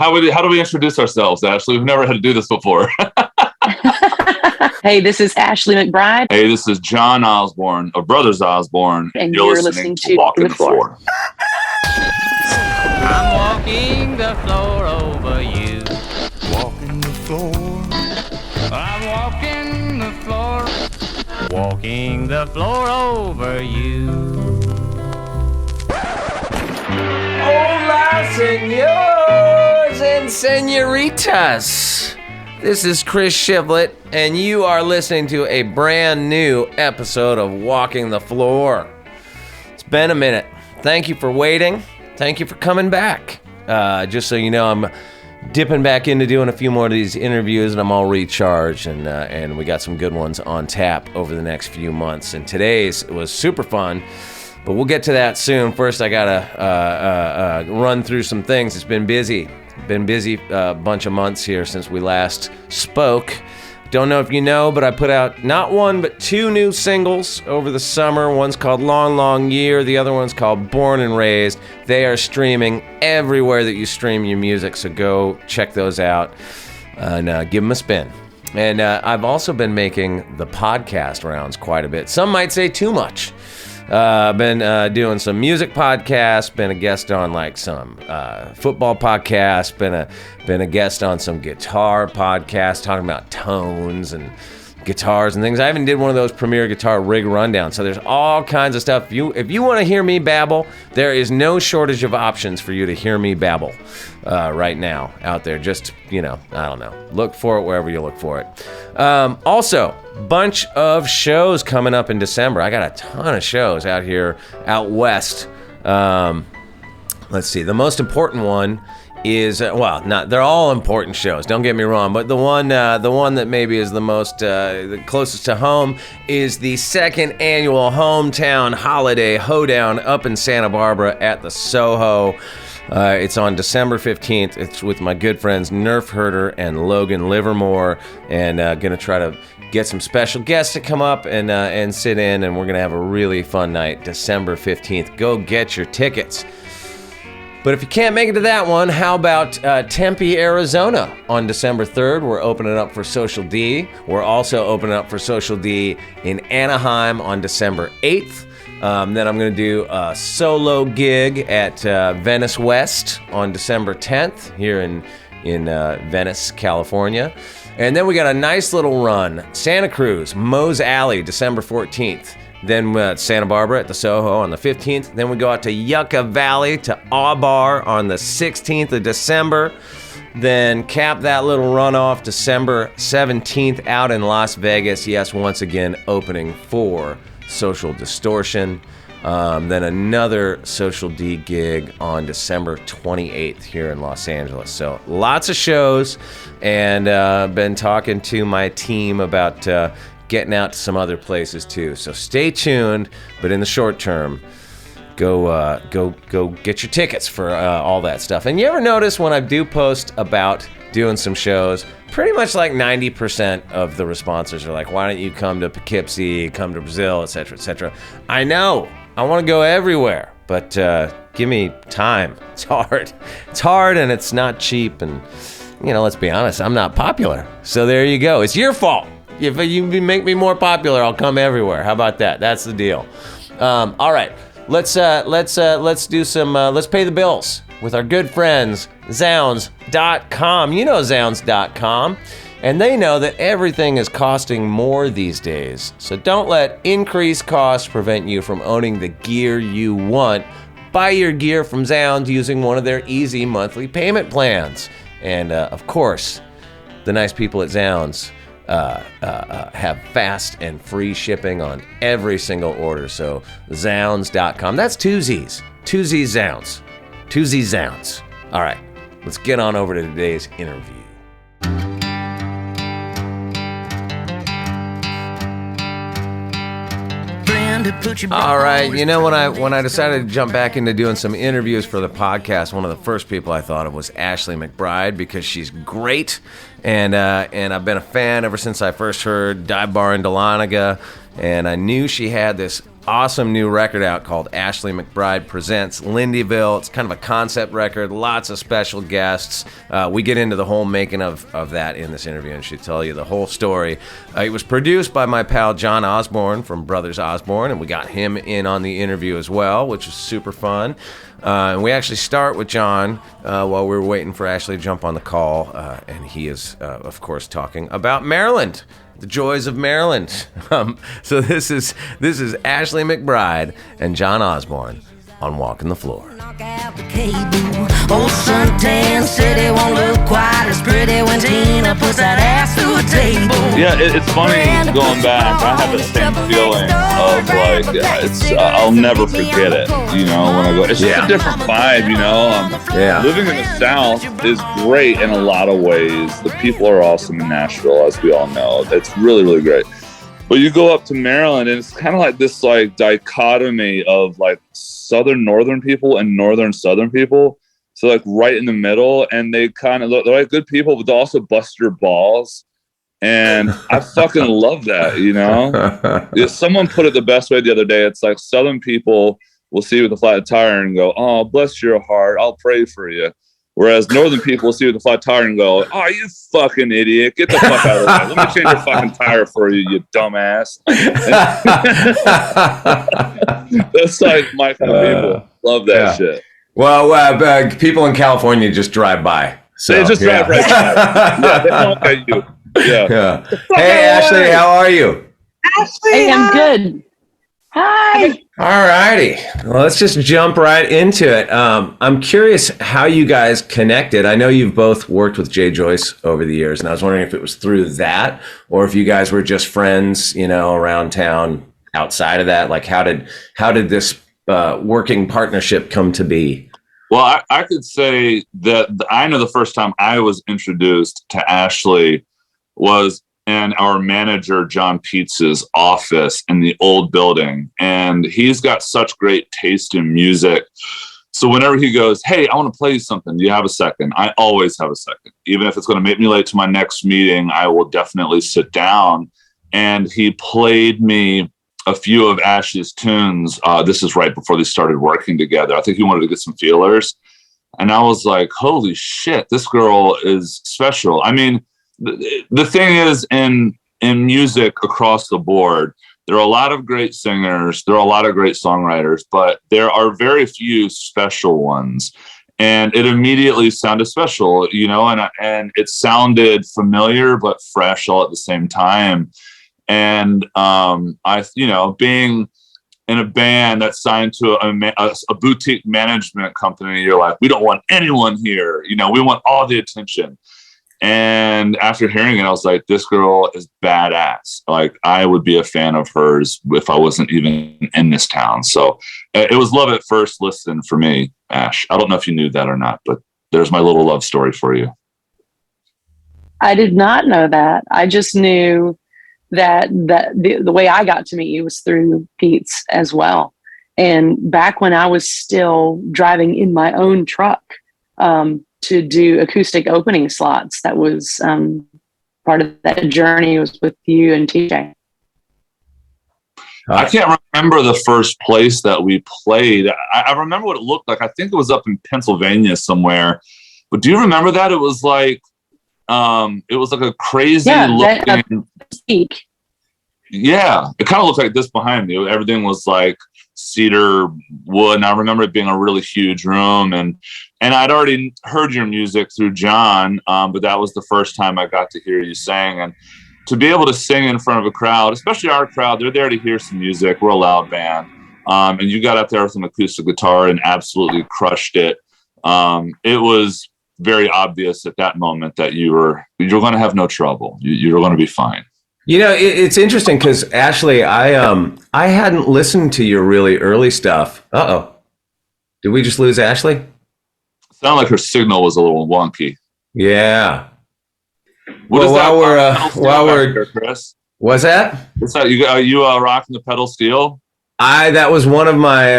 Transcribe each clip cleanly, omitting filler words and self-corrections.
How do we introduce ourselves, Ashley? We've never had to do this before. Hey, this is Ashley McBryde. Hey, this is John Osborne, or Brothers Osborne. And you're listening to Walking the Floor. I'm walking the floor over you. Walking the floor. I'm walking the floor. Walking the floor over you. Hola, senors and senoritas. This is Chris Shivlett, and you are listening to a brand new episode of Walking the Floor. It's been a minute. Thank you for waiting. Thank you for coming back. Just so you know, I'm dipping back into doing a few more of these interviews, and I'm all recharged, and we got some good ones on tap over the next few months. And today's was super fun, but we'll get to that soon. First, I gotta run through some things. It's been busy. Been busy a bunch of months here since we last spoke. Don't know if you know, but I put out not one, but two new singles over the summer. One's called Long, Long Year. The other one's called Born and Raised. They are streaming everywhere that you stream your music, so go check those out and give them a spin. And I've also been making the podcast rounds quite a bit. Some might say too much. Been doing some music podcasts, been a guest on like some football podcasts, been a guest on some guitar podcasts talking about tones and guitars and things. I even did one of those Premier Guitar rig rundowns. So there's all kinds of stuff. If you want to hear me babble, there is no shortage of options for you to hear me babble right now out there. Just, I don't know. Look for it wherever you look for it. Also, bunch of shows coming up in December. I got a ton of shows out west. Let's see. The most important one is they're all important shows, don't get me wrong, but the one that maybe is the most the closest to home is the second annual Hometown Holiday Hoedown up in Santa Barbara at the Soho. It's on December 15th. It's with my good friends Nerf Herder and Logan Livermore, and gonna try to get some special guests to come up and sit in, and we're gonna have a really fun night. December 15th. Go get your tickets. But if you can't make it to that one, how about Tempe, Arizona on December 3rd? We're opening up for Social D. We're also opening up for Social D in Anaheim on December 8th. Then I'm going to do a solo gig at Venice West on December 10th here in Venice, California. And then we got a nice little run. Santa Cruz, Moe's Alley, December 14th. Then Santa Barbara at the Soho on the 15th. Then we go out to Yucca Valley to Aubar on the 16th of December. Then cap that little run off December 17th out in Las Vegas. Yes, once again, opening for Social Distortion. Then another Social D gig on December 28th here in Los Angeles. So lots of shows, and been talking to my team about getting out to some other places too. So stay tuned, but in the short term, go get your tickets for all that stuff. And you ever notice when I do post about doing some shows, pretty much like 90% of the responses are like, why don't you come to Poughkeepsie, come to Brazil, etc., etc. I know, I want to go everywhere, but give me time. It's hard and it's not cheap, and let's be honest, I'm not popular. So there you go. It's your fault. If you make me more popular, I'll come everywhere. How about that? That's the deal. All right, let's do some. Let's pay the bills with our good friends Zounds.com. You know Zounds.com, and they know that everything is costing more these days. So don't let increased costs prevent you from owning the gear you want. Buy your gear from Zounds using one of their easy monthly payment plans, and of course, the nice people at Zounds have fast and free shipping on every single order. So Zounds.com. That's two Z's. Two Z's Zounds. Two Z's Zounds. All right, let's get on over to today's interview. All right, when I decided to jump back into doing some interviews for the podcast, one of the first people I thought of was Ashley McBryde, because she's great, and I've been a fan ever since I first heard Dive Bar in Dahlonega, and I knew she had this awesome new record out called Ashley McBryde Presents Lindyville. It's kind of a concept record, lots of special guests. We get into the whole making of that in this interview, and she'll tell you the whole story. It was produced by my pal John Osborne from Brothers Osborne, and we got him in on the interview as well, which was super fun. And we actually start with John while we were waiting for Ashley to jump on the call, and he is, of course, talking about Maryland. The joys of Maryland. So this is Ashley McBryde and John Osborne on Walking the Floor. Knock out the cable. Old suntan city won't look quite as pretty when Tina puts that ass through a table. Yeah, it's funny going back. I have the same feeling of like, I'll never forget it. You know, when I go, it's just a different vibe. You know, living in the South is great in a lot of ways. The people are awesome in Nashville, as we all know. It's really, really great. But you go up to Maryland, and it's kind of like this like dichotomy of like northern people and southern people. So like right in the middle, and they kind of they're like good people, but they also bust your balls. And I fucking love that, you know? Someone put it the best way the other day. It's like southern people will see you with a flat tire and go, "Oh, bless your heart, I'll pray for you." Whereas northern people will see you with a flat tire and go, "Oh, you fucking idiot. Get the fuck out of the way. Let me change your fucking tire for you, you dumbass." That's like my kind of people. Love that shit. Well, people in California just drive by. So, they just drive right by. Yeah, they don't get you. Yeah. Hey, Ashley, how are you? Ashley, hey, I'm good. Hi. All righty. Well, let's just jump right into it. I'm curious how you guys connected. I know you've both worked with Jay Joyce over the years, and I was wondering if it was through that or if you guys were just friends, you know, around town outside of that. Like, how did this working partnership come to be? Well, I could say that I know the first time I was introduced to Ashley was in our manager, John Pietz's office in the old building. And he's got such great taste in music. So whenever he goes, "Hey, I want to play you something. Do you have a second?" I always have a second. Even if it's going to make me late to my next meeting, I will definitely sit down. And he played me a few of Ashley's tunes. This is right before they started working together. I think he wanted to get some feelers. And I was like, holy shit, this girl is special. I mean, the thing is, in music across the board, there are a lot of great singers, there are a lot of great songwriters, but there are very few special ones. And it immediately sounded special, you know, and it sounded familiar but fresh all at the same time. And I, you know, being in a band that's signed to a boutique management company, you're like, we don't want anyone here, you know, we want all the attention. And after hearing it, I was like, this girl is badass. Like, I would be a fan of hers if I wasn't even in this town. So it was love at first listen for me, Ash. I don't know if you knew that or not, but there's my little love story for you. I did not know that. I just knew that the way I got to meet you was through Pete's as well. And back when I was still driving in my own truck, to do acoustic opening slots. That was part of that journey was with you and TJ. I can't remember the first place that we played. I remember what it looked like. I think it was up in Pennsylvania somewhere. But do you remember that? It was like a crazy looking speak. Yeah, it kind of looked like this behind me. Everything was like cedar wood, and I remember it being a really huge room. And I'd already heard your music through John, but that was the first time I got to hear you sing. And to be able to sing in front of a crowd, especially our crowd, they're there to hear some music. We're a loud band, and you got up there with an acoustic guitar and absolutely crushed it. It was very obvious at that moment that you're going to have no trouble. You're going to be fine. You know, it's interesting because Ashley, I hadn't listened to your really early stuff. Uh-oh. Did we just lose Ashley? Sounded like her signal was a little wonky. Yeah. While we're Chris? What's that? What's that? You rocking the pedal steel? That was one of my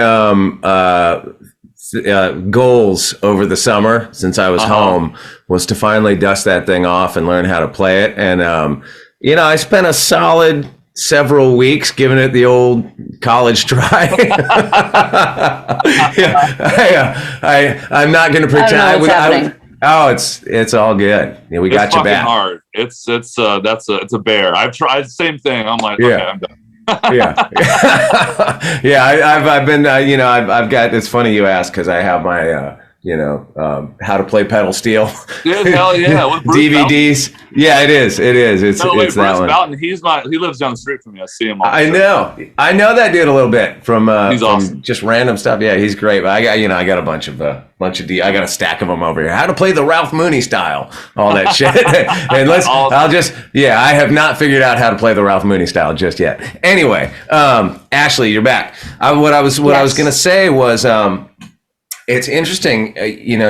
goals over the summer since I was home, was to finally dust that thing off and learn how to play it. And you know, I spent a solid several weeks, giving it the old college try. I'm not going to pretend. I don't know what's happening. It's all good. Yeah, we got you back. Hard. It's a bear. I've tried the same thing. I'm like, okay, I'm done. Yeah. I've been, I've got, it's funny you ask, because I have my, how to play pedal steel. Yeah, hell yeah. DVDs. Yeah, it is. It's Bruce that one. Boughton, he lives down the street from me. I see him all the time. I know that dude a little bit from awesome. Just random stuff. Yeah, he's great. But I got a bunch of I got a stack of them over here. How to play the Ralph Mooney style, all that shit. And I have not figured out how to play the Ralph Mooney style just yet. Anyway, Ashley, you're back. What I was going to say was, it's interesting,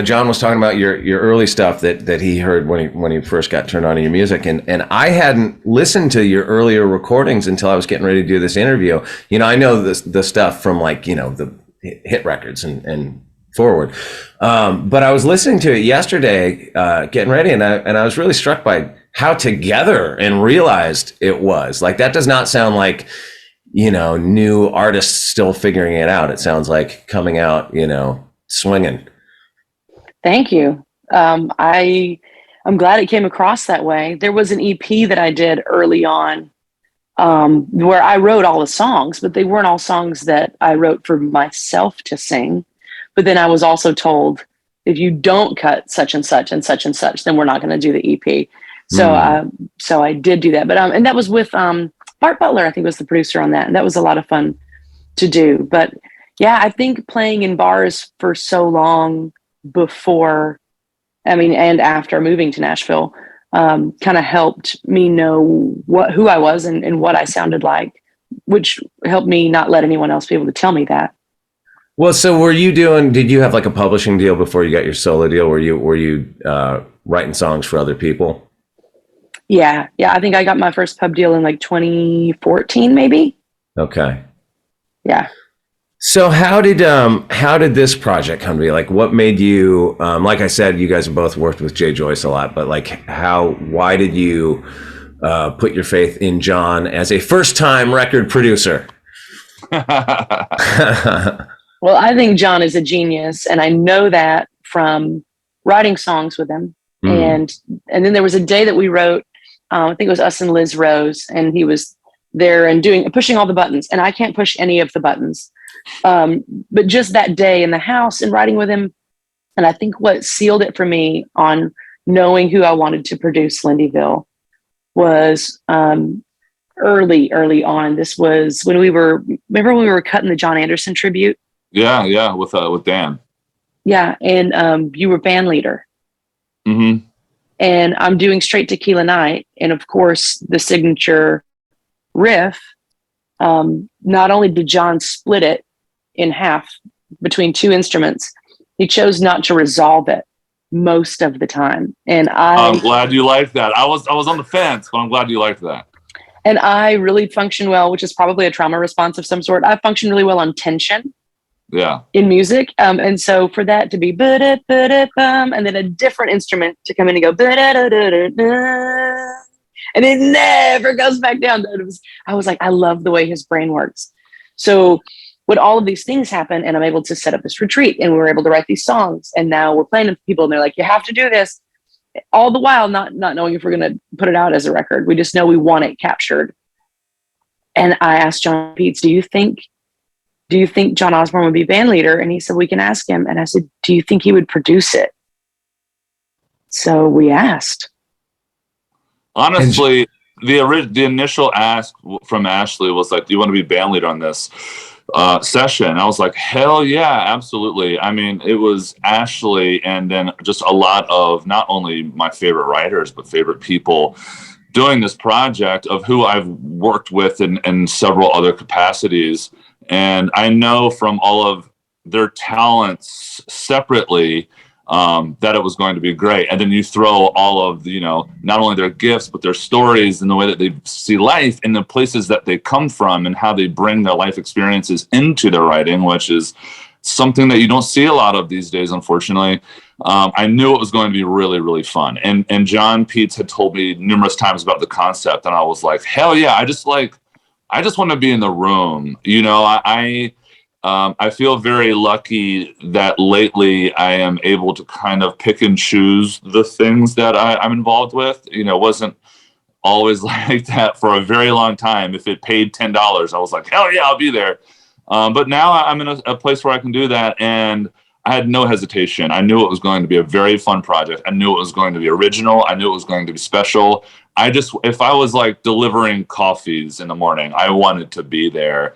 John was talking about your early stuff that he heard when he first got turned on to your music, and I hadn't listened to your earlier recordings until I was getting ready to do this interview. I know the stuff from the hit records and forward, but I was listening to it yesterday, getting ready, and I was really struck by how together and realized it was. Like, that does not sound like new artists still figuring it out. It sounds like coming out swinging. Thank you. I'm glad it came across that way. There was an EP that I did early on, where I wrote all the songs, but they weren't all songs that I wrote for myself to sing. But then I was also told, if you don't cut such and such and such and such, then we're not going to do the EP. So, so I did do that. But and that was with Bart Butler, I think, was the producer on that, and that was a lot of fun to do. But yeah, I think playing in bars for so long before, and after moving to Nashville, kind of helped me know who I was and what I sounded like, which helped me not let anyone else be able to tell me that. Well, so did you have like a publishing deal before you got your solo deal? Were you writing songs for other people? Yeah. I think I got my first pub deal in like 2014, maybe. Okay. Yeah. So how did this project come to be? Like, what made you, like I said, you guys have both worked with Jay Joyce a lot, but why did you put your faith in John as a first-time record producer? Well, I think John is a genius, and I know that from writing songs with him. And then there was a day that we wrote, I think it was us and Liz Rose, and he was there and pushing all the buttons, and I can't push any of the buttons. But just that day in the house and writing with him, and I think what sealed it for me on knowing who I wanted to produce Lindyville was early on. This was when we were cutting the John Anderson tribute. Yeah, with Dan. Yeah, and you were band leader. Mm-hmm. And I'm doing Straight Tequila Night, and of course the signature riff. Not only did John split it in half between two instruments, he chose not to resolve it most of the time. And I'm glad you liked that. I was on the fence, but I'm glad you liked that. And I really function well, which is probably a trauma response of some sort. I function really well on tension. Yeah. In music. And so for that to be ba-da-ba-da-bum, and then a different instrument to come in and go ba-da-da-da-da-da, and it never goes back down. I was like, I love the way his brain works. So when all of these things happen and I'm able to set up this retreat and we were able to write these songs, and now we're playing with people and they're like, you have to do this, all the while not knowing if we're going to put it out as a record. We just know we want it captured. And I asked John Peets, do you think John Osborne would be band leader? And he said, we can ask him. And I said, do you think he would produce it? So we asked. Honestly, the initial ask from Ashley was like, do you want to be band leader on this session? I was like, hell yeah, absolutely. I mean, it was Ashley and then just a lot of not only my favorite writers, but favorite people doing this project, of who I've worked with in several other capacities. And I know from all of their talents separately that it was going to be great. And then you throw all of the, not only their gifts, but their stories and the way that they see life and the places that they come from and how they bring their life experiences into their writing, which is something that you don't see a lot of these days, unfortunately. I knew it was going to be really, really fun. And John Peets had told me numerous times about the concept, and I was like, hell yeah, I just like I just want to be in the room. I feel very lucky that lately I am able to kind of pick and choose the things that I'm involved with. It wasn't always like that for a very long time. If it paid $10, I was like, hell yeah, I'll be there. But now I'm in a place where I can do that. And I had no hesitation. I knew it was going to be a very fun project. I knew it was going to be original. I knew it was going to be special. If I was like delivering coffees in the morning, I wanted to be there.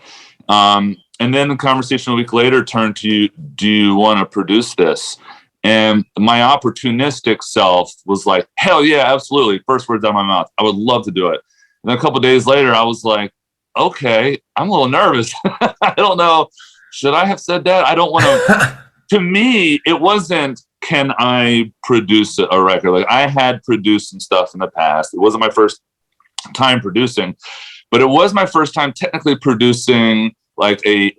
And then the conversation a week later turned to, do you want to produce this? And my opportunistic self was like, hell yeah, absolutely. First words out of my mouth. I would love to do it. And then a couple of days later, I was like, okay, I'm a little nervous. I don't know. Should I have said that? I don't want to. To me, it wasn't, can I produce a record? Like, I had produced some stuff in the past. It wasn't my first time producing, but it was my first time technically producing like a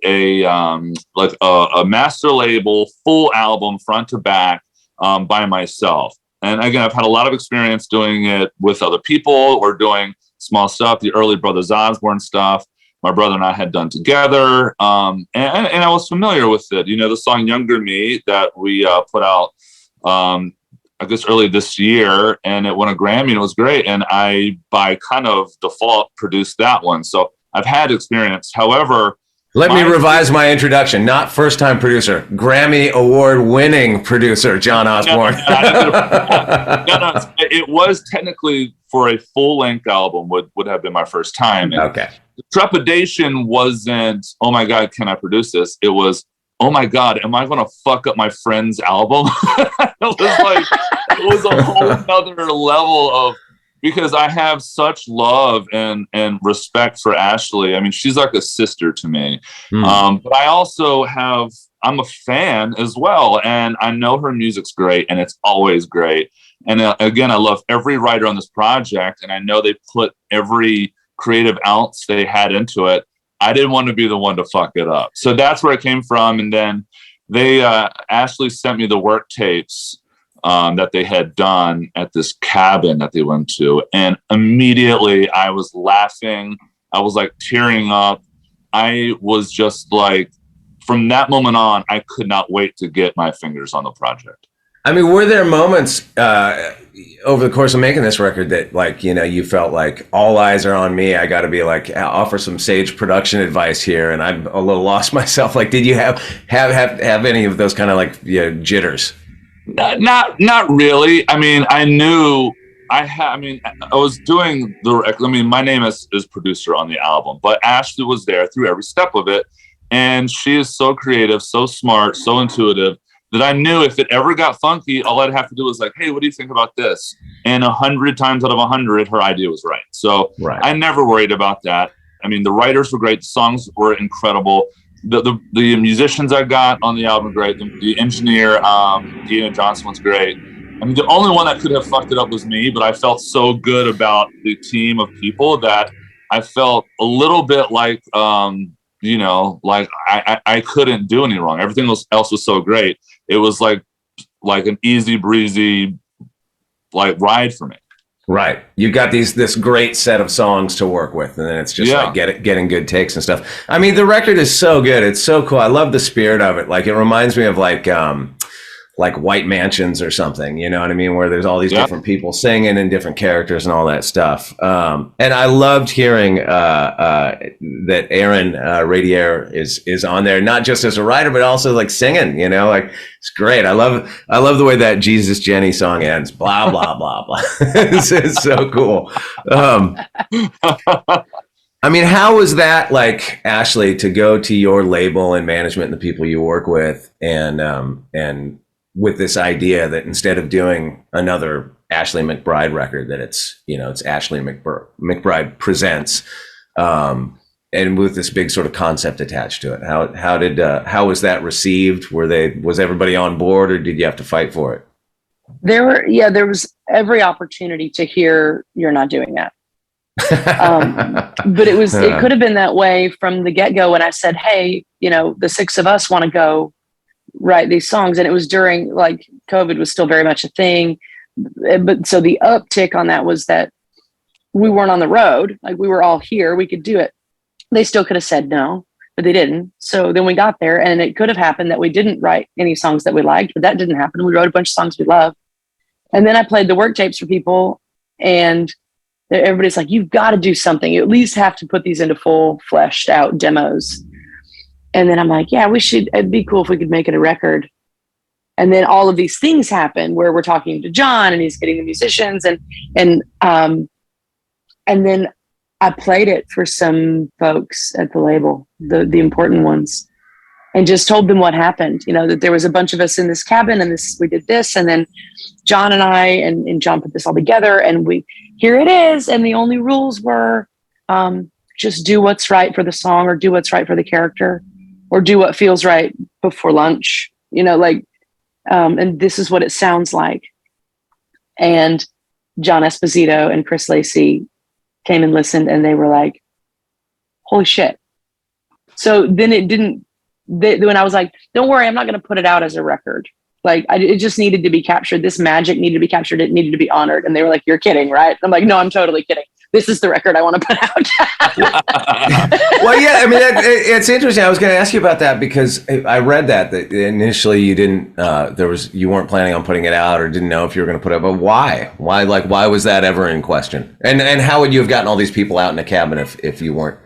master label, full album, front to back, by myself. And again, I've had a lot of experience doing it with other people or doing small stuff, the early Brothers Osborne stuff my brother and I had done together. And I was familiar with it. The song Younger Me that we put out, I guess early this year, and it won a Grammy and it was great. And I, by kind of default, produced that one. So I've had experience. However, let me revise my introduction. Not first-time producer, Grammy Award-winning producer, John Osborne. No, it was technically for a full-length album would have been my first time. And okay. The trepidation wasn't, oh my God, can I produce this? It was, oh my God, am I going to fuck up my friend's album? It was a whole other level of, because I have such love and respect for Ashley. I mean, she's like a sister to me. But I also I'm a fan as well. And I know her music's great and it's always great. And again, I love every writer on this project. And I know they put every creative ounce they had into it. I didn't want to be the one to fuck it up. So that's where it came from. And then Ashley sent me the work tapes that they had done at this cabin that they went to. And immediately I was laughing. I was like tearing up. I was just like, from that moment on, I could not wait to get my fingers on the project. I mean, were there moments over the course of making this record that, like, you felt like all eyes are on me? I got to be like, offer some sage production advice here, and I'm a little lost myself. Like, did you have any of those kind of like jitters? Not really. I mean, I knew I was doing my name is producer on the album, but Ashley was there through every step of it. And she is so creative, so smart, so intuitive that I knew if it ever got funky, all I'd have to do was like, hey, what do you think about this? And 100 times out of 100, her idea was right. So I never worried about that. I mean, the writers were great. The songs were incredible. The musicians I got on the album were great. The engineer, Deanna Johnson, was great. I mean, the only one that could have fucked it up was me, but I felt so good about the team of people that I felt a little bit like, like I couldn't do any wrong. Everything else was so great. It was like an easy breezy, like ride for me. Right. You got this great set of songs to work with, and then it's just like getting good takes and stuff. I mean, the record is so good. It's so cool. I love the spirit of it. Like, it reminds me of like White Mansions or something, you know what I mean? Where there's all these different people singing and different characters and all that stuff. And I loved hearing that Aaron Radier is on there, not just as a writer, but also like singing, like it's great. I love the way that Jesus Jenny song ends, blah, blah, blah, blah. It's so cool. I mean, how was that, like, Ashley, to go to your label and management and the people you work with and with this idea that instead of doing another Ashley McBryde record, that it's Ashley McBryde Presents, and with this big sort of concept attached to it? How was that received? Was everybody on board, or did you have to fight for it? There was every opportunity to hear, you're not doing that. But it could have been that way from the get-go when I said, hey, the six of us want to go write these songs. And it was during, like, COVID was still very much a thing. But so the uptick on that was that we weren't on the road. Like, we were all here. We could do it. They still could have said no, but they didn't. So then we got there, and it could have happened that we didn't write any songs that we liked, but that didn't happen. We wrote a bunch of songs we loved. And then I played the work tapes for people, and everybody's like, you've got to do something. You at least have to put these into full fleshed out demos. And then I'm like, yeah, it'd be cool if we could make it a record. And then all of these things happen where we're talking to John and he's getting the musicians and then I played it for some folks at the label, the important ones, and just told them what happened. That there was a bunch of us in this cabin and we did this. And then John and I and John put this all together, and here it is. And the only rules were just do what's right for the song, or do what's right for the character, or do what feels right before lunch, and this is what it sounds like. And John Esposito and Chris Lacey came and listened, and they were like, holy shit. So then when I was like, don't worry, I'm not going to put it out as a record. It just needed to be captured. This magic needed to be captured. It needed to be honored. And they were like, you're kidding, right? I'm like, no, I'm totally kidding. This is the record I want to put out. Well, yeah, I mean, it's interesting. I was going to ask you about that because I read that initially you didn't, you weren't planning on putting it out, or didn't know if you were going to put it out. But why? Why was that ever in question? And how would you have gotten all these people out in a cabin if you weren't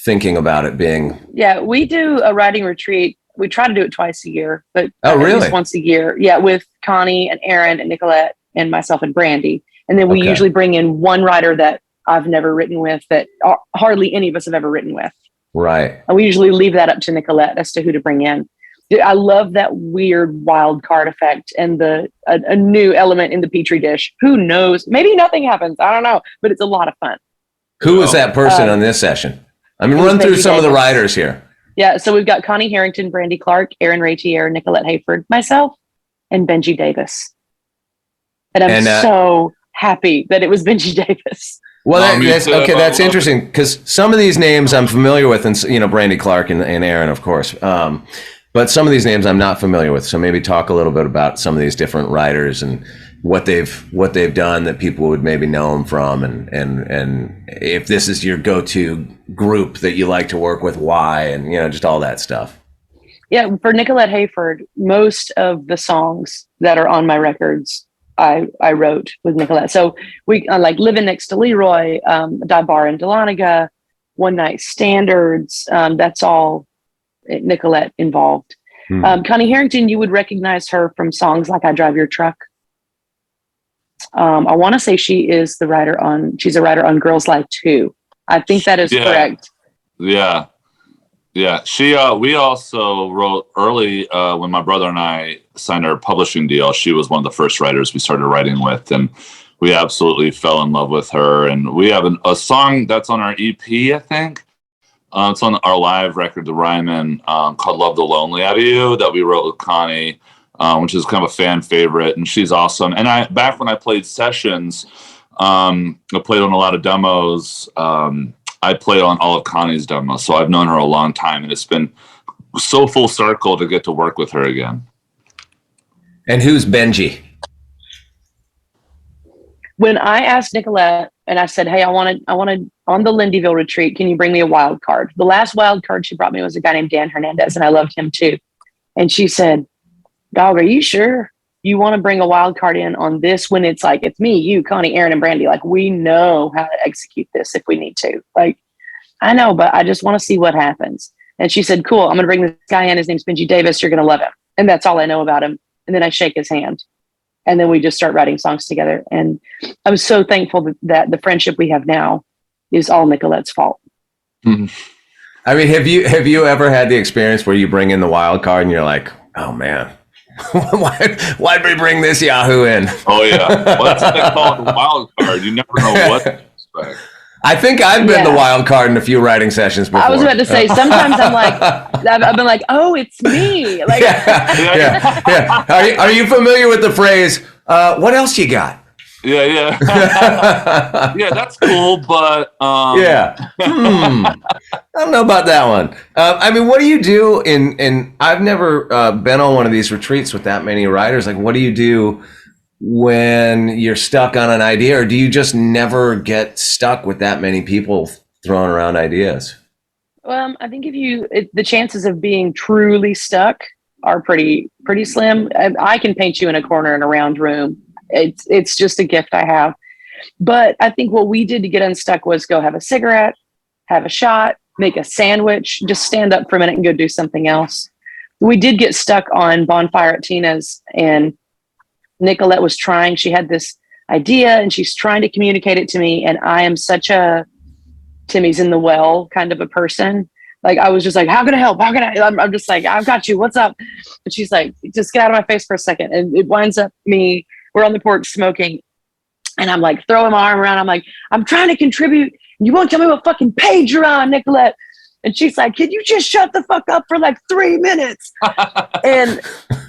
thinking about it being? Yeah, we do a writing retreat. We try to do it twice a year, but at least once a year. Yeah, with Connie and Aaron and Nicolette and myself and Brandy. And then we usually bring in one writer that I've never written with, that hardly any of us have ever written with. Right. And we usually leave that up to Nicolette as to who to bring in. I love that weird wild card effect and a new element in the Petri dish. Who knows? Maybe nothing happens. I don't know, but it's a lot of fun. Who was that person on this session? I mean, run through some of the writers here. Yeah. So we've got Connie Harrington, Brandy Clark, Aaron Ratier, Nicolette Hayford, myself, and Benji Davis. And I'm so happy that it was Benji Davis. Well, that's interesting, because some of these names I'm familiar with, and Brandy Clark and Aaron, of course. But some of these names I'm not familiar with. So maybe talk a little bit about some of these different writers and what they've done that people would maybe know them from, and if this is your go-to group that you like to work with, why, and just all that stuff. Yeah, for Nicolette Hayford, most of the songs that are on my records I wrote with Nicolette. So we like Living Next to Leroy, Die Bar in Dahlonega, One Night Standards. That's all Nicolette involved. Connie Harrington, you would recognize her from songs like I Drive Your Truck. I want to say she's a writer on Girls Life 2. I think that is correct. Yeah. Yeah, we also wrote early when my brother and I signed our publishing deal. She was one of the first writers we started writing with, and we absolutely fell in love with her. And we have a song that's on our EP, I think. It's on our live record, The Ryman, called Love the Lonely Out of You, that we wrote with Connie, which is kind of a fan favorite, and she's awesome. And back when I played sessions, I played on a lot of demos. I played on all of Connie's demos, so I've known her a long time, and it's been so full circle to get to work with her again. And who's Benji? When I asked Nicolette and I said, hey, I want to on the Lindeville retreat, can you bring me a wild card? The last wild card she brought me was a guy named Dan Hernandez, and I loved him too. And she said, dog, are you sure you want to bring a wild card in on this when it's like, it's me, you, Connie, Aaron, and Brandy. Like, we know how to execute this if we need to. Like, I know, but I just want to see what happens. And she said, cool, I'm going to bring this guy in. His name's Benji Davis. You're going to love him. And that's all I know about him. And then I shake his hand. And then we just start writing songs together. And I'm so thankful that the friendship we have now is all Nicolette's fault. Mm-hmm. I mean, have you ever had the experience where you bring in the wild card and you're like, oh man, why'd we bring this Yahoo in? Oh yeah, well, that's what they call it, the wild card. You never know what to expect. I think I've been the wild card in a few writing sessions before. I was about to say, sometimes I'm like, I've been like, oh, it's me. Like, yeah. Are you familiar with the phrase, what else you got? Yeah. Yeah, that's cool, but I don't know about that one. I mean, what do you do in I've never been on one of these retreats with that many writers. Like, what do you do when you're stuck on an idea, or do you just never get stuck with that many people throwing around ideas? I think the chances of being truly stuck are pretty slim. I can paint you in a corner in a round room. It's just a gift I have. But I think what we did to get unstuck was go have a cigarette, have a shot, make a sandwich, just stand up for a minute and go do something else. We did get stuck on Bonfire at Tina's, and Nicolette was trying. She had this idea and she's trying to communicate it to me. And I am such a Timmy's in the well kind of a person. Like, I was just like, how can I help? How can I? I'm just like, I've got you. What's up? And she's like, just get out of my face for a second. And it winds up we're on the porch smoking. And I'm like, throwing my arm around. I'm like, I'm trying to contribute. You won't tell me what fucking page you're on, Nicolette. And she's like, can you just shut the fuck up for like 3 minutes? and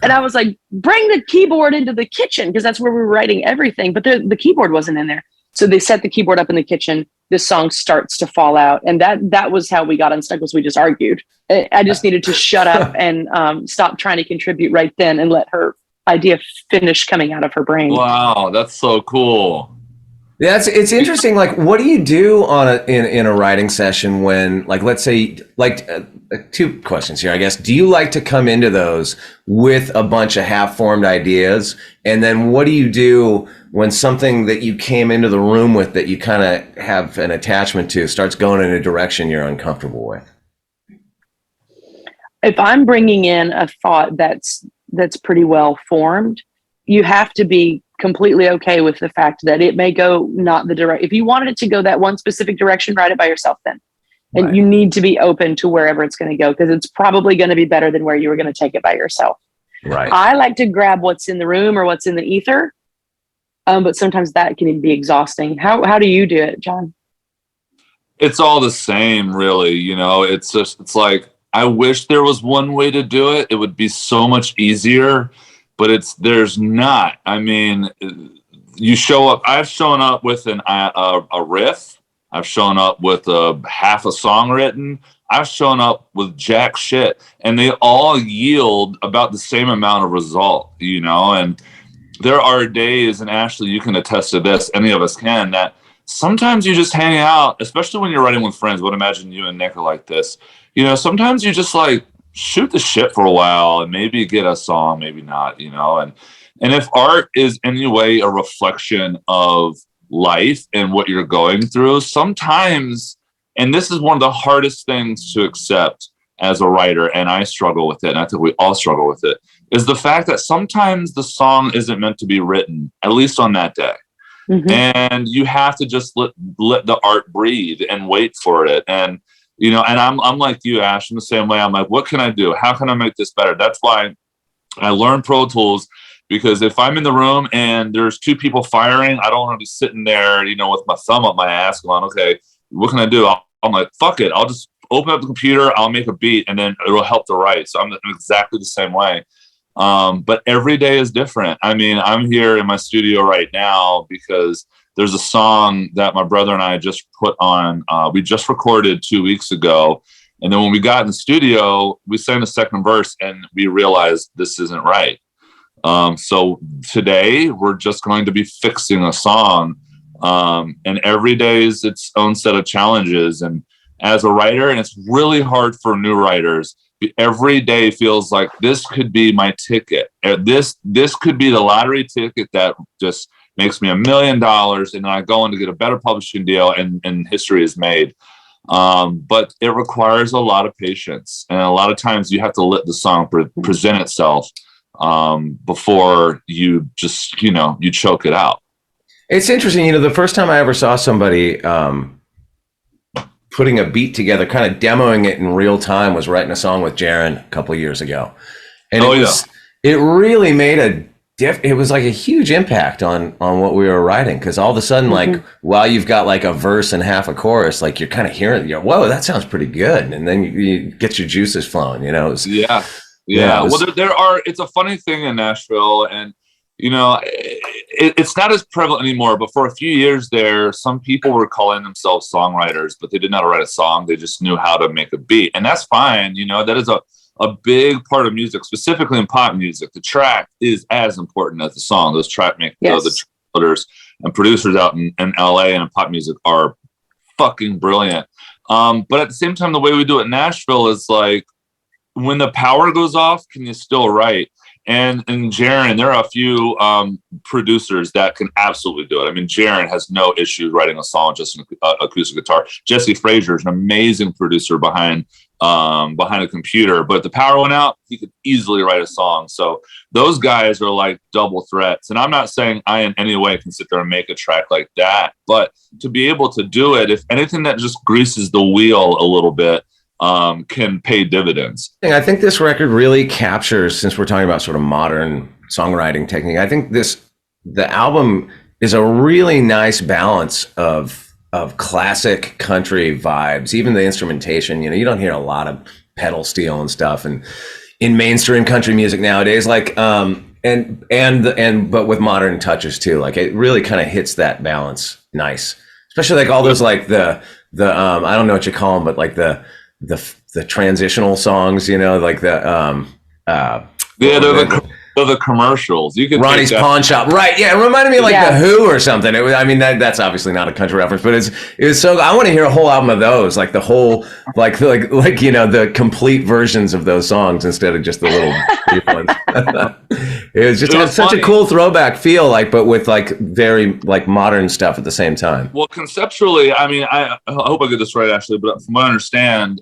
I was like, bring the keyboard into the kitchen, because that's where we were writing everything. But the keyboard wasn't in there. So they set the keyboard up in the kitchen. This song starts to fall out. And that was how we got unstuck, was we just argued. I just needed to shut up and stop trying to contribute right then and let her idea finish coming out of her brain. Wow, that's so cool. Yeah, it's interesting. Like, what do you do in a writing session when, like, let's say, like, two questions here, I guess. Do you like to come into those with a bunch of half-formed ideas? And then what do you do when something that you came into the room with that you kind of have an attachment to starts going in a direction you're uncomfortable with? If I'm bringing in a thought that's pretty well formed, you have to be completely okay with the fact that it may go not the direct. If you wanted it to go that one specific direction, write it by yourself then. And Right. You need to be open to wherever it's going to go, because it's probably going to be better than where you were going to take it by yourself. Right. I like to grab what's in the room or what's in the ether. But sometimes that can be exhausting. How do you do it, John? It's all the same, really. You know, it's like, I wish there was one way to do it. It would be so much easier, but there's not. I mean, you show up. I've shown up with a riff. I've shown up with half a song written. I've shown up with jack shit, and they all yield about the same amount of result, you know. And there are days, and Ashley, you can attest to this, any of us can, that sometimes you just hang out, especially when you're writing with friends. Would imagine you and Nick are like this. You know, sometimes you just like shoot the shit for a while and maybe get a song, maybe not, you know. And if art is in any way a reflection of life and what you're going through, sometimes, and this is one of the hardest things to accept as a writer, and I struggle with it, and I think we all struggle with it, is the fact that sometimes the song isn't meant to be written, at least on that day. Mm-hmm. And you have to just let the art breathe and wait for it. And you know, and I'm like you, Ash, in the same way. I'm like, what can I do? How can I make this better? That's why I learned Pro Tools, because if I'm in the room and there's two people firing, I don't want to be sitting there, you know, with my thumb up my ass going, okay, what can I do? I'm like, fuck it. I'll just open up the computer, I'll make a beat, and then it'll help to write. So I'm exactly the same way. But every day is different. I mean, I'm here in my studio right now because there's a song that my brother and I just put on. We just recorded 2 weeks ago. And then when we got in the studio, we sang the second verse and we realized this isn't right. So today we're just going to be fixing a song. And every day is its own set of challenges. And as a writer, and it's really hard for new writers, every day feels like this could be my ticket. This could be the lottery ticket that just makes me $1 million, and then I go on to get a better publishing deal, and history is made. But it requires a lot of patience, and a lot of times you have to let the song present itself before you just, you know, you choke it out. It's interesting, you know, the first time I ever saw somebody putting a beat together, kind of demoing it in real time, was writing a song with Jaron a couple of years ago. And it really made it was like a huge impact on what we were writing, because all of a sudden, like, while you've got like a verse and half a chorus, like you're kind of hearing, you know, whoa, that sounds pretty good, and then you get your juices flowing, you know. Yeah. Well, it's a funny thing in Nashville, and you know, it's not as prevalent anymore. But for a few years there, some people were calling themselves songwriters, but they did not write a song. They just knew how to make a beat, and that's fine. You know, that is a big part of music, specifically in pop music. The track is as important as the song. Those track makers, the builders and producers out in LA and in pop music are fucking brilliant. But at the same time, the way we do it in Nashville is like, when the power goes off, can you still write? And Jaron, there are a few producers that can absolutely do it. I mean, Jaron has no issue writing a song just an acoustic guitar. Jesse Frazier is an amazing producer behind a computer, but if the power went out, he could easily write a song. So those guys are like double threats. And I'm not saying I in any way can sit there and make a track like that, but to be able to do it, if anything that just greases the wheel a little bit, can pay dividends. I think this record really captures, since we're talking about sort of modern songwriting technique, I think the album is a really nice balance of classic country vibes. Even the instrumentation, you don't hear a lot of pedal steel and stuff, and in mainstream country music nowadays, like but with modern touches too. Like it really kind of hits that balance nice, especially like all those like the I don't know what you call them, but like the transitional songs, like they're the commercials. You could Ronnie's Pawn Shop, right? Yeah, it reminded me of like the Who or something. It was, I mean, that's obviously not a country reference, but it was so. I want to hear a whole album of those, like the whole, like the complete versions of those songs instead of just the little brief ones. It was just such a cool throwback feel, like, but with like very like modern stuff at the same time. Well, conceptually, I mean, I hope I get this right, actually, but from what I understand,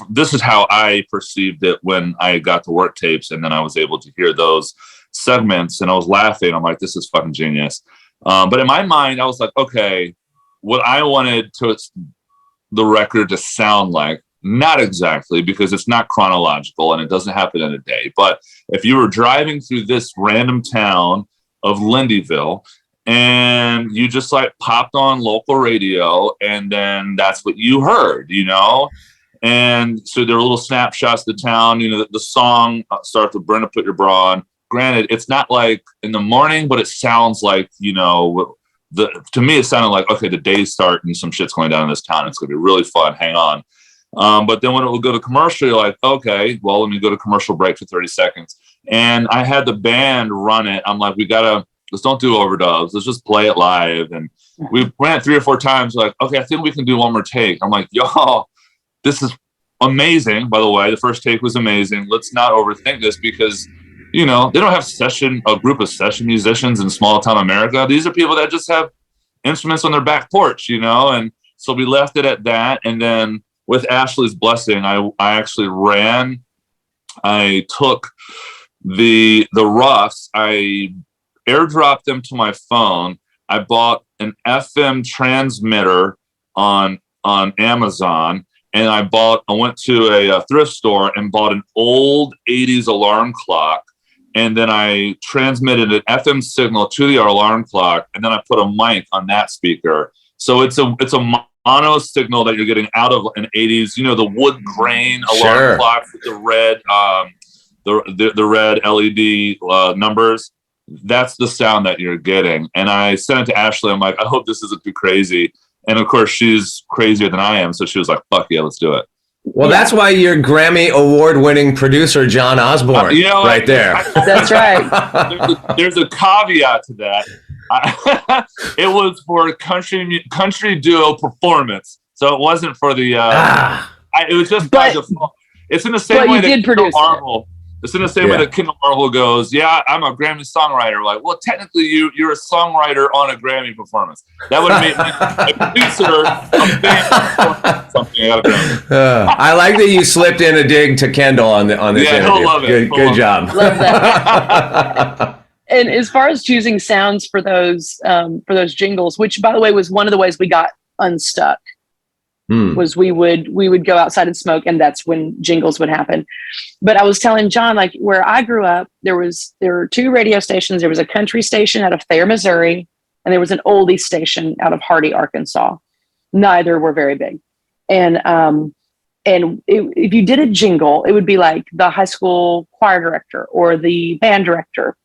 this is how I perceived it when I got the work tapes, and then I was able to hear those segments, and I was laughing. I'm like, this is fucking genius. But in my mind, I was like, okay, what I wanted the record to sound like, not exactly, because it's not chronological and it doesn't happen in a day. But if you were driving through this random town of Lindeville and you just like popped on local radio, and then that's what you heard, And so there are little snapshots of the town. The song starts with Brenda, Put Your Bra On. Granted, it's not like in the morning, but it sounds like, to me, it sounded like, okay, the day's starting and some shit's going down in this town. It's going to be really fun. Hang on. But then when it would go to commercial, you're like, okay, well, let me go to commercial break for 30 seconds. And I had the band run it. I'm like, let's don't do overdubs. Let's just play it live. And we ran it 3 or 4 times. Like, okay, I think we can do one more take. I'm like, y'all, this is amazing. By the way, the first take was amazing. Let's not overthink this, because, they don't have a group of session musicians in small town America. These are people that just have instruments on their back porch, and so we left it at that. And then with Ashley's blessing, I actually I took the roughs, I airdropped them to my phone. I bought an FM transmitter on Amazon. And I went to a thrift store and bought an old 80s alarm clock. And then I transmitted an FM signal to the alarm clock. And then I put a mic on that speaker. So it's a mono signal that you're getting out of an 80s, the wood grain alarm clock with the red, the red LED numbers. That's the sound that you're getting. And I sent it to Ashley. I'm like, I hope this isn't too crazy. And of course, she's crazier than I am. So she was like, fuck yeah, let's do it. Well, that's why you're Grammy award-winning producer John Osborne, right there. That's right. There's a caveat to that. It was for country duo performance. So it wasn't for the, it was just by default. It's in the same way that Kendall Marvel. It's in the same way that Kendall Marvel goes, yeah, I'm a Grammy songwriter. Like, well, technically you're a songwriter on a Grammy performance. That would have made me a producer of something I got a Grammy. I like that you slipped in a dig to Kendall on this interview. He'll love it. Good job. Love that. And as far as choosing sounds for those jingles, which by the way was one of the ways we got unstuck. Was we would go outside and smoke, and that's when jingles would happen. But I was telling John, like where I grew up, there were 2 radio stations. There was a country station out of Thayer, Missouri, and there was an oldie station out of Hardy, Arkansas. Neither were very big. And if you did a jingle, it would be like the high school choir director or the band director,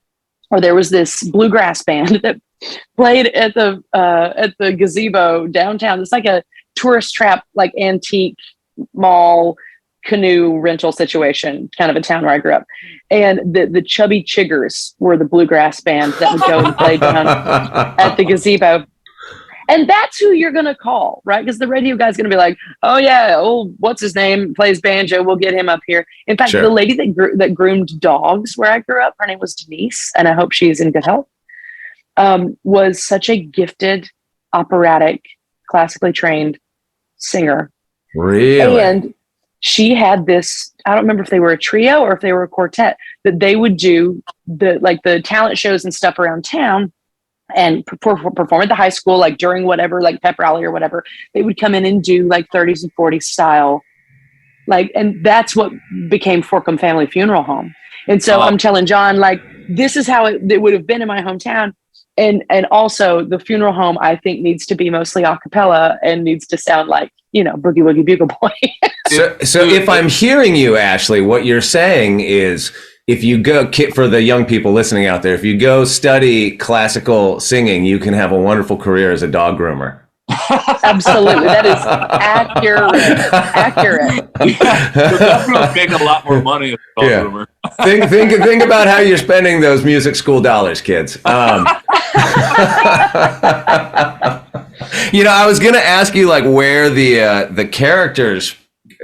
or there was this bluegrass band that played at the gazebo downtown. It's like a tourist trap, like antique mall canoe rental situation, kind of a town where I grew up. And the Chubby Chiggers were the bluegrass band that would go and play down at the gazebo. And that's who you're going to call, right? Because the radio guy's going to be like, oh, yeah, what's his name? Plays banjo. We'll get him up here. In fact, the lady that groomed dogs where I grew up, her name was Denise, and I hope she's in good health, was such a gifted, operatic, classically trained singer. Really? And she had this, I don't remember if they were a trio or if they were a quartet, that they would do the talent shows and stuff around town and perform at the high school, like during whatever, like pep rally or whatever. They would come in and do like 30s and 40s style. Like, and that's what became Forkham Family Funeral Home. And so I'm telling John, like, this is how it would have been in my hometown. And also the funeral home, I think, needs to be mostly a cappella and needs to sound like, Boogie Woogie Bugle Boy. So if I'm hearing you, Ashley, what you're saying is, if you go, for the young people listening out there, if you go study classical singing, you can have a wonderful career as a dog groomer. Absolutely. That is accurate. You'll make a lot more money as a dog groomer. Think about how you're spending those music school dollars, kids. I was going to ask you like where the characters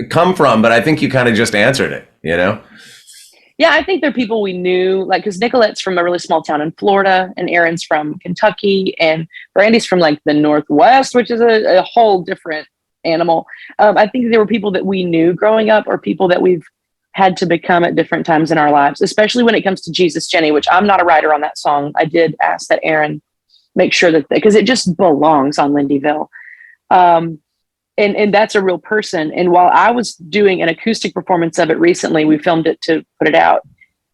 come from, but I think you kind of just answered it, Yeah, I think they're people we knew, like, because Nicolette's from a really small town in Florida, and Aaron's from Kentucky, and Brandy's from like the Northwest, which is a whole different animal. I think there were people that we knew growing up, or people that we've had to become at different times in our lives, especially when it comes to Jesus Jenny, which I'm not a writer on that song. I did ask that Aaron make sure that, because it just belongs on Lindeville. And that's a real person. And while I was doing an acoustic performance of it recently, we filmed it to put it out.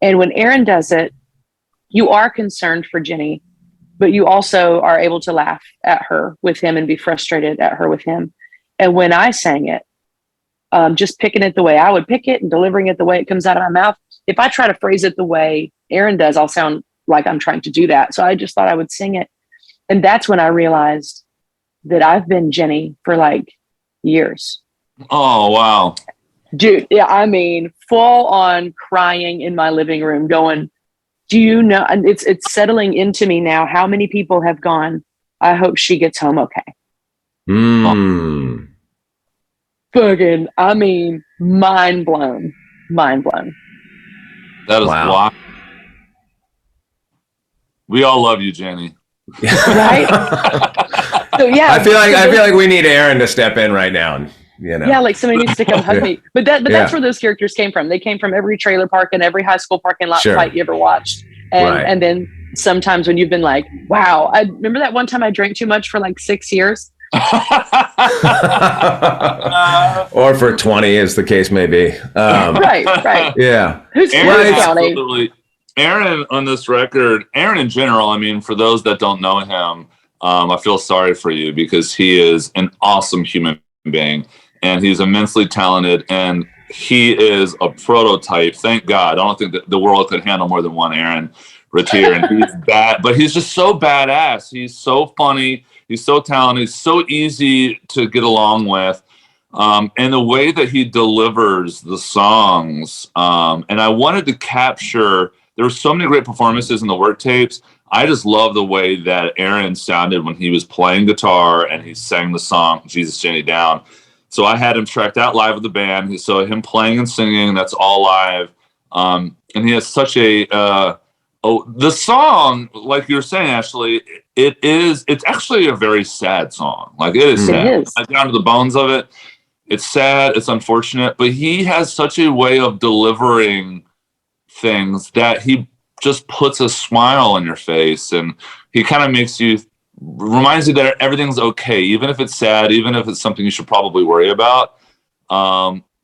And when Aaron does it, you are concerned for Jenny, but you also are able to laugh at her with him and be frustrated at her with him. And when I sang it, just picking it the way I would pick it and delivering it the way it comes out of my mouth, if I try to phrase it the way Aaron does, I'll sound like I'm trying to do that. So I just thought I would sing it. And that's when I realized that I've been Jenny for like years. Oh, wow. Dude, yeah, I mean, full on crying in my living room going, do you know, and it's settling into me now, how many people have gone, I hope she gets home okay. Fucking, I mean, mind blown. That is wild. We all love you, Jenny. Right? So yeah, I feel like we need Aaron to step in right now. Yeah, like somebody needs to come hug me. But that's where those characters came from. They came from every trailer park and every high school parking lot fight you ever watched. And then sometimes when you've been like, wow, I remember that one time I drank too much for like 6 years. Or for 20, as the case may be. Right. Yeah. Who's absolutely. Aaron on this record, Aaron in general, I mean, for those that don't know him, I feel sorry for you because he is an awesome human being and he's immensely talented and he is a prototype. Thank God. I don't think that the world could handle more than one Aaron Ratier, and he's bad, but he's just so badass. He's so funny. He's so talented. He's so easy to get along with. And the way that he delivers the songs. And I wanted to capture, there were so many great performances in the work tapes. I just love the way that Aaron sounded when he was playing guitar and he sang the song Jesus Jenny Down. So I had him tracked out live with the band. So him playing and singing, that's all live. And he has such the song, like you were saying, Ashley, it's actually a very sad song. Like it is sad. It is. Like, down to the bones of it. It's sad. It's unfortunate, but he has such a way of delivering things that he just puts a smile on your face, and he kind of reminds you that everything's okay, even if it's sad, even if it's something you should probably worry about.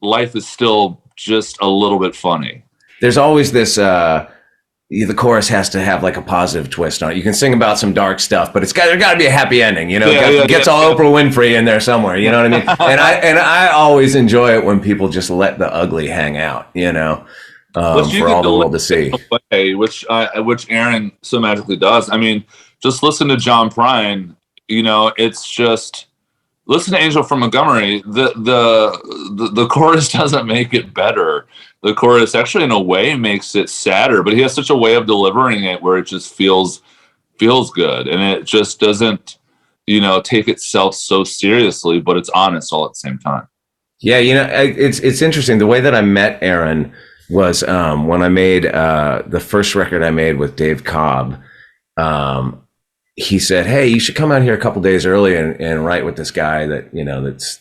Life is still just a little bit funny. There's always this. The chorus has to have like a positive twist on it. You can sing about some dark stuff, but there's got to be a happy ending. Gets all Oprah Winfrey in there somewhere. You know what I mean? and I always enjoy it when people just let the ugly hang out. For all the world to see. Which Aaron so magically does. I mean, just listen to John Prine. It's just listen to Angel from Montgomery. The chorus doesn't make it better. The chorus actually, in a way, makes it sadder. But he has such a way of delivering it where it just feels good, and it just doesn't. take itself so seriously, but it's honest all at the same time. Yeah, it's interesting. The way that I met Aaron was when I made the first record I made with Dave Cobb. He said, "Hey, you should come out here a couple days early and write with this guy that that's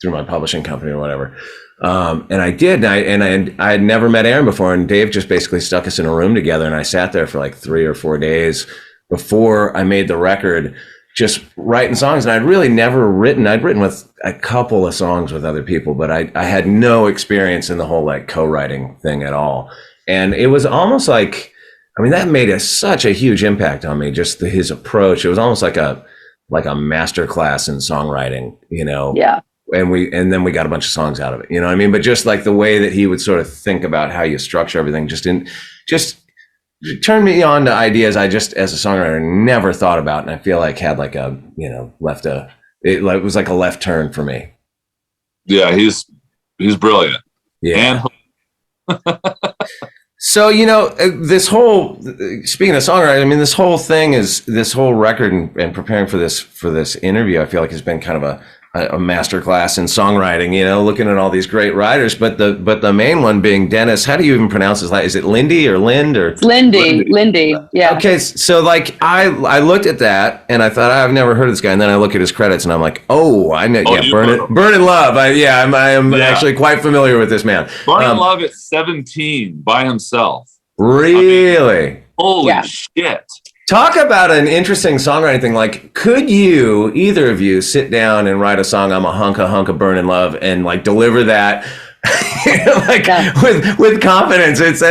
through my publishing company or whatever." And I did, and I had never met Aaron before, and Dave just basically stuck us in a room together, and I sat there for like 3 or 4 days before I made the record, just writing songs. And I'd really never written. I'd written with a couple of songs with other people, but I had no experience in the whole like co-writing thing at all. And it was almost like, that made such a huge impact on me, just his approach. It was almost like a master class in songwriting, Yeah. And then we got a bunch of songs out of it, But just like the way that he would sort of think about how you structure everything, just turned me on to ideas I just, as a songwriter, never thought about. And I feel like had like it was like a left turn for me. Yeah, he's brilliant. Yeah. So, this whole, speaking of songwriting, this whole thing this whole record and preparing for this interview, I feel like has been kind of a masterclass in songwriting, looking at all these great writers, but the main one being Dennis. How do you even pronounce his last? Is it Linde or Linde or? It's Linde. Yeah. Okay. So like I looked at that and I thought, I've never heard of this guy. And then I look at his credits and I'm like, oh, I know. Yeah. Burn in Love. I am actually quite familiar with this man. Burn in Love at 17 by himself. Really? Holy shit. Talk about an interesting songwriting thing. Like, could you, either of you, sit down and write a song, I'm a hunk of burning love, and like deliver that with confidence? It's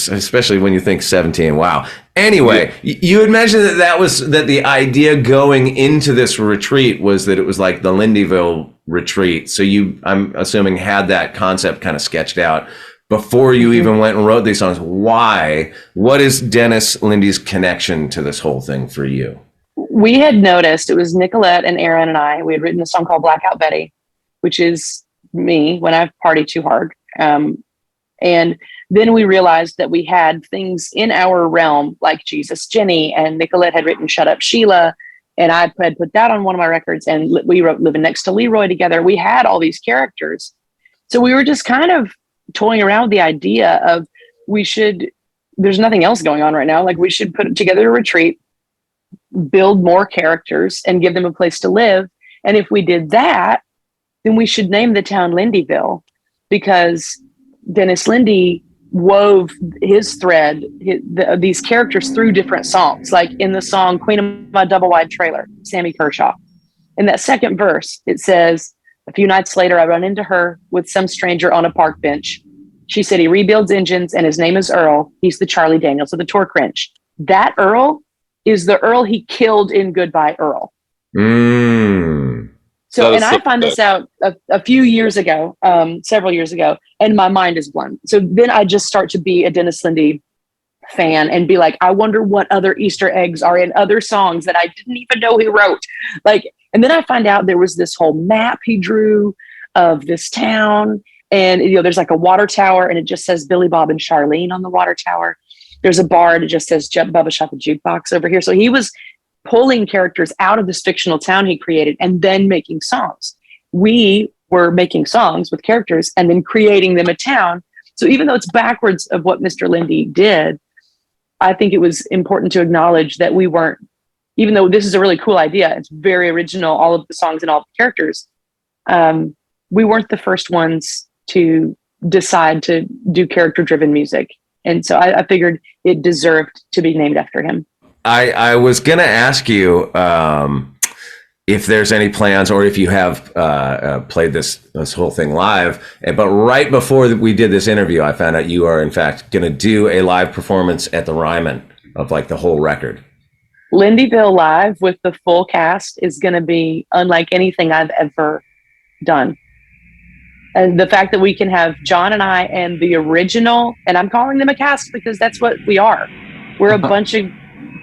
especially when you think 17. Wow. Anyway, you had mentioned that the idea going into this retreat was that it was like the Lindeville retreat. So you, I'm assuming, had that concept kind of sketched out before you even went and wrote these songs. Why? What is Dennis Linde's connection to this whole thing for you? We had noticed, it was Nicolette and Aaron and I, we had written a song called Blackout Betty, which is me when I party too hard. And then we realized that we had things in our realm like Jesus Jenny, and Nicolette had written Shut Up Sheila, and I had put that on one of my records, and we wrote Living Next to Leroy together. We had all these characters. So we were just kind of toying around with the idea of there's nothing else going on right now. Like, we should put together a retreat, build more characters, and give them a place to live. And if we did that, then we should name the town Lindyville, because Dennis Linde wove his thread, these characters through different songs. Like in the song Queen of My Double Wide Trailer, Sammy Kershaw. In that second verse, it says, a few nights later, I run into her with some stranger on a park bench. She said he rebuilds engines and his name is Earl. He's the Charlie Daniels of the torque wrench. That Earl is the Earl he killed in Goodbye Earl. So, and I find this out a few years ago, several years ago, and my mind is blown. So then I just start to be a Dennis Linde fan and be like, I wonder what other Easter eggs are in other songs that I didn't even know he wrote. And then I find out there was this whole map he drew of this town. And, there's like a water tower and it just says Billy Bob and Charlene on the water tower. There's a bar and it just says Bubba Shot the Jukebox over here. So he was pulling characters out of this fictional town he created and then making songs. We were making songs with characters and then creating them a town. So even though it's backwards of what Mr. Linde did, I think it was important to acknowledge that we weren't, even though this is a really cool idea, it's very original, all of the songs and all the characters, we weren't the first ones to decide to do character-driven music. And so I figured it deserved to be named after him. I was going to ask you if there's any plans, or if you have played this whole thing live. But right before we did this interview, I found out you are, in fact, going to do a live performance at the Ryman of like the whole record. Lindyville Live with the full cast is going to be unlike anything I've ever done. And the fact that we can have John and I and the original, and I'm calling them a cast because that's what we are. We're a bunch of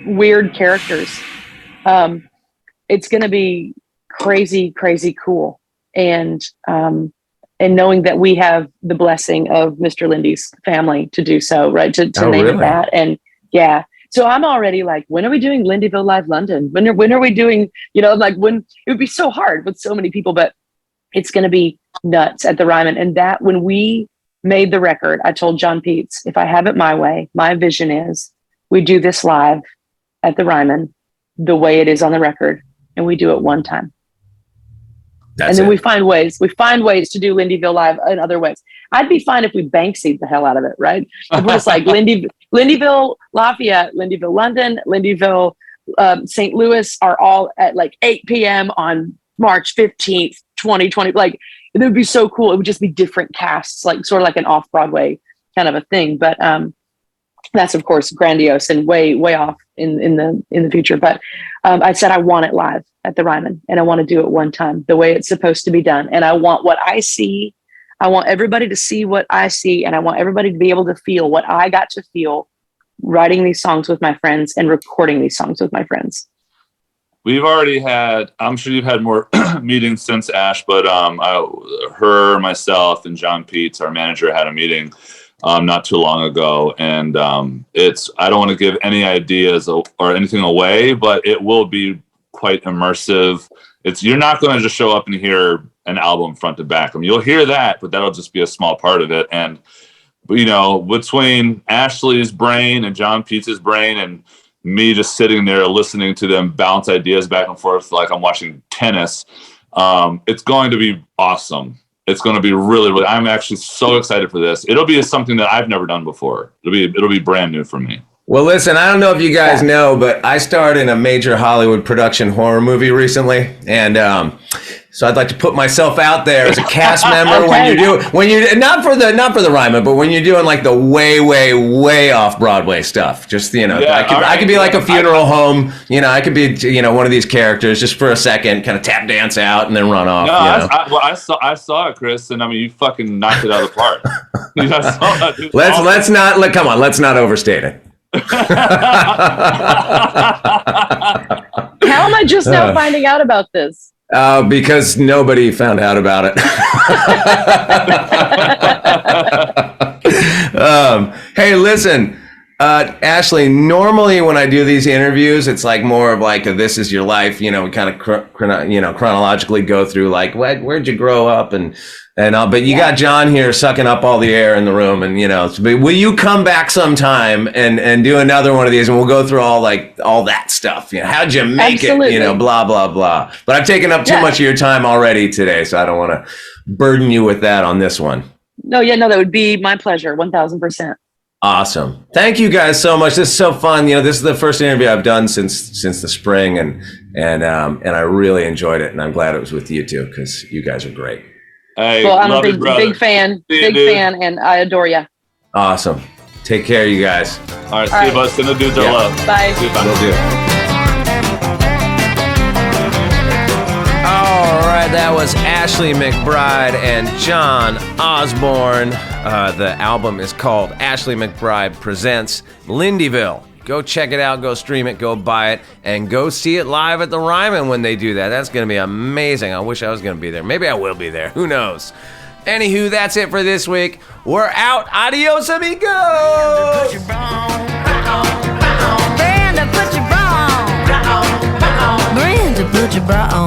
weird characters. It's going to be crazy, crazy cool. And knowing that we have the blessing of Mr. Linde's family to do so, right? To name it that. And yeah. So I'm already like, when are we doing Lindeville Live London? When are we doing, when it would be so hard with so many people, but it's going to be nuts at the Ryman. And that when we made the record, I told John Peets, if I have it my way, my vision is we do this live at the Ryman the way it is on the record, and we do it one time. And then we find ways to do Lindeville Live in other ways. I'd be fine if we Banksy'd the hell out of it, right? If we're just like Lindeville, Lafayette, Lindeville, London, Lindeville, St. Louis are all at like 8 p.m. on March 15th, 2020. Like, it would be so cool. It would just be different casts, like sort of like an off-Broadway kind of a thing. But that's of course grandiose and way off in the future. But I said I want it live at the Ryman, and I want to do it one time the way it's supposed to be done. And I want what I see. I want everybody to see what I see, and I want everybody to be able to feel what I got to feel writing these songs with my friends and recording these songs with my friends. We've already had, I'm sure you've had more meetings since Ash, but myself, and John Peets, our manager, had a meeting not too long ago. And I don't want to give any ideas or anything away, but it will be quite immersive. You're not going to just show up and hear an album front to back. I mean, you'll hear that, but that'll just be a small part of it. And, between Ashley's brain and John Peets' brain and me just sitting there listening to them bounce ideas back and forth like I'm watching tennis, it's going to be awesome. It's going to be really, really, I'm actually so excited for this. It'll be something that I've never done before. It'll be brand new for me. Well, listen, I don't know if you guys know, but I starred in a major Hollywood production horror movie recently, and so I'd like to put myself out there as a cast member when you're not for the Ryman, but when you're doing like the way off Broadway stuff. Just I could be like a funeral home. I could be one of these characters just for a second, kind of tap dance out and then run off. No, I saw it, Chris, and I mean you fucking knocked it out of the park. I saw that, dude. Let's not overstate it. How am I just now finding out about this? Because nobody found out about it. Hey, listen, Ashley, normally when I do these interviews, it's like more of like this is your life, we kind of chronologically go through like where'd you grow up and but you got John here sucking up all the air in the room, and will you come back sometime and do another one of these, and we'll go through all that stuff. How'd you make it? Blah blah blah. But I've taken up too much of your time already today, so I don't want to burden you with that on this one. No, that would be my pleasure, 1,000%. Awesome. Thank you guys so much. This is so fun. This is the first interview I've done since the spring, and I really enjoyed it, and I'm glad it was with you too, because you guys are great. Hey, well, I'm a big fan, and I adore you. Awesome. Take care, you guys. All right, see you, bud. Send the dudes our love. Bye. See you, bye. Will do. All right, that was Ashley McBryde and John Osborne. The album is called Ashley McBryde Presents Lindyville. Go check it out, go stream it, go buy it, and go see it live at the Ryman when they do that. That's going to be amazing. I wish I was going to be there. Maybe I will be there. Who knows? Anywho, that's it for this week. We're out. Adios, amigos! Brenda, put your bra on. Brenda, put your bra on.